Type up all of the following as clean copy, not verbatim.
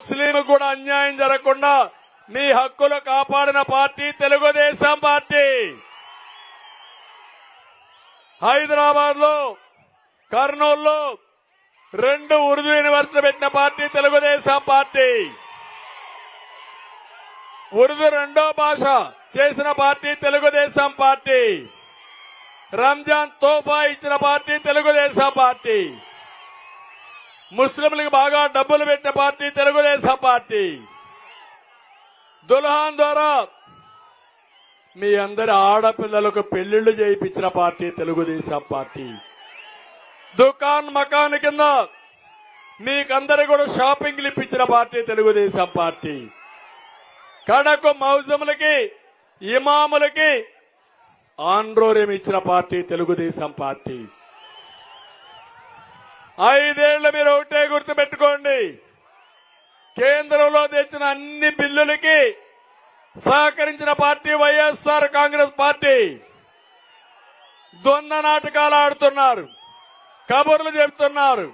ముస్లిం కూడా అన్యాయం జరగకుండా మీ హక్కులు కాపాడిన పార్టీ తెలుగుదేశం పార్టీ. హైదరాబాద్ లో, కర్నూలులో 2 ఉర్దూ యూనివర్సిటీ పెట్టిన పార్టీ తెలుగుదేశం పార్టీ. ఉర్దూ 2వ భాష చేసిన పార్టీ తెలుగుదేశం పార్టీ. రంజాన్ తోఫా ఇచ్చిన పార్టీ తెలుగుదేశం పార్టీ. ముస్లింలకు బాగా డబ్బులు పెట్టిన పార్టీ తెలుగుదేశం పార్టీ. దుల్హాన్ ద్వారా మీ అందరి ఆడపిల్లలకు పెళ్లిళ్లు చేయించిన పార్టీ తెలుగుదేశం పార్టీ. దుకాన్ మకాన్ కింద మీకందరి కూడా షాపింగ్లు ఇప్పించిన పార్టీ తెలుగుదేశం పార్టీ. కడకు మౌజములకి, ఇమాములకి ఆండ్రోర్యం ఇచ్చిన పార్టీ తెలుగుదేశం పార్టీ. 5 ఏళ్లు మీరు ఒకటే గుర్తు పెట్టుకోండి. కేంద్రంలో తెచ్చిన అన్ని బిల్లులకి సహకరించిన పార్టీ వైఎస్ఆర్ కాంగ్రెస్ పార్టీ. ద్వంద్వ నాటకాలు ఆడుతున్నారు, కబుర్లు చెబుతున్నారు.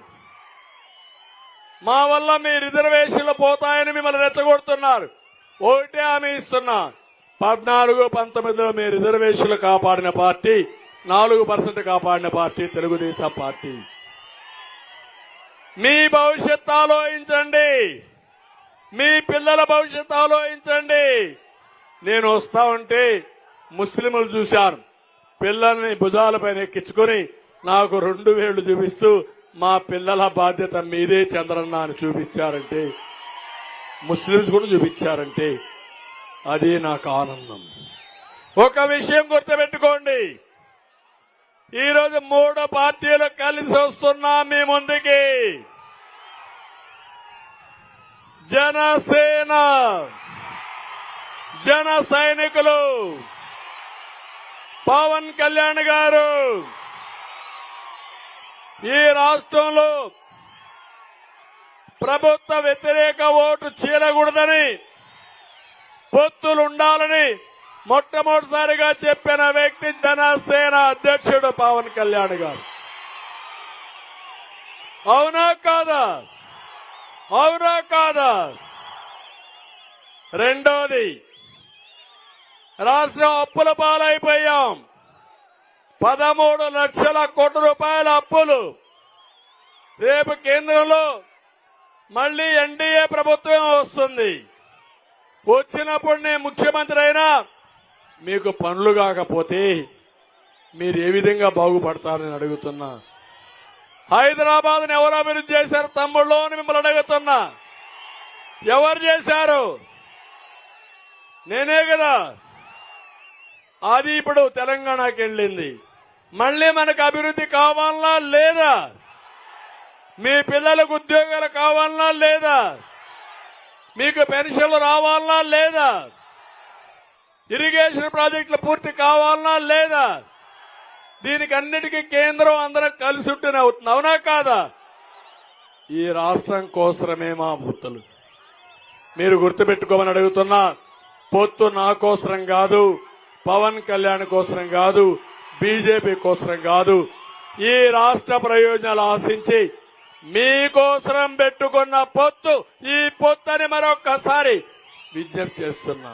మా వల్ల మీ రిజర్వేషన్లు పోతాయని మిమ్మల్ని రెచ్చగొడుతున్నారు. ఒకటే హామీ ఇస్తున్నా, 14-19లో మీ రిజర్వేషన్లు కాపాడిన పార్టీ, 4% కాపాడిన పార్టీ తెలుగుదేశం పార్టీ. మీ భవిష్యత్తు ఆలోచించండి, మీ పిల్లల భవిష్యత్తు ఆలోచించండి. నేను వస్తా ఉంటే ముస్లింలు చూశాను, పిల్లల్ని భుజాలపైన ఎక్కించుకుని నాకు 2 వేళ్లు చూపిస్తూ మా పిల్లల బాధ్యత మీదే చంద్రన్న అని చూపించారంటే, ముస్లింస్ కూడా చూపించారంటే అది నాకు ఆనందం. ఒక విషయం గుర్తుపెట్టుకోండి, ఈరోజు 3 పార్టీలు కలిసి వస్తున్నా మీ ముందుకి. జనసేన, జన సైనికులు, పవన్ కళ్యాణ్ గారు ఈ రాష్ట్రంలో ప్రభుత్వ వ్యతిరేక ఓటు చీలకూడదని, పొత్తులుండాలని మొట్టమొదటిసారిగా చెప్పిన వ్యక్తి జనసేన అధ్యక్షుడు పవన్ కళ్యాణ్ గారు. అవునా కాదా? అవునా కాదా? రెండోది, రాష్ట్రం అప్పుల పాలైపోయాం. 13 లక్షల కోట్ల రూపాయల అప్పులు. రేపు కేంద్రంలో మళ్లీ ఎన్డీఏ ప్రభుత్వం వస్తుంది. వచ్చినప్పుడు నేను ముఖ్యమంత్రి అయినా మీకు పనులు కాకపోతే మీరు ఏ విధంగా బాగుపడతారని అడుగుతున్నా. హైదరాబాద్ని ఎవరు అభివృద్ధి చేశారు తమ్ముళ్ళు అని మిమ్మల్ని అడుగుతున్నా. ఎవరు చేశారు? నేనే కదా. అది ఇప్పుడు తెలంగాణకి వెళ్ళింది. మళ్లీ మనకు అభివృద్ధి కావాలనా లేదా? మీ పిల్లలకు ఉద్యోగాలు కావాలనా లేదా? మీకు పెన్షన్లు రావాలనా లేదా? ఇరిగేషన్ ప్రాజెక్టులు పూర్తి కావాలనా లేదా? దీనికి అన్నిటికీ కేంద్రం అందరం కలిసి ఉంటూనే అవుతుంది. అవునా కాదా? ఈ రాష్ట్రం కోసమే మా బుద్ధులు. మీరు గుర్తుపెట్టుకోమని అడుగుతున్నా. పొత్తు నా కోసరం కాదు, పవన్ కళ్యాణ్ కోసరం కాదు, బీజేపీ కోసరం కాదు. ఈ రాష్ట్ర ప్రయోజనాలు ఆశించి మీకోసరం పెట్టుకున్న పొత్తు. ఈ పొత్తని మరొక్కసారి విజ్ఞప్తి చేస్తున్నా.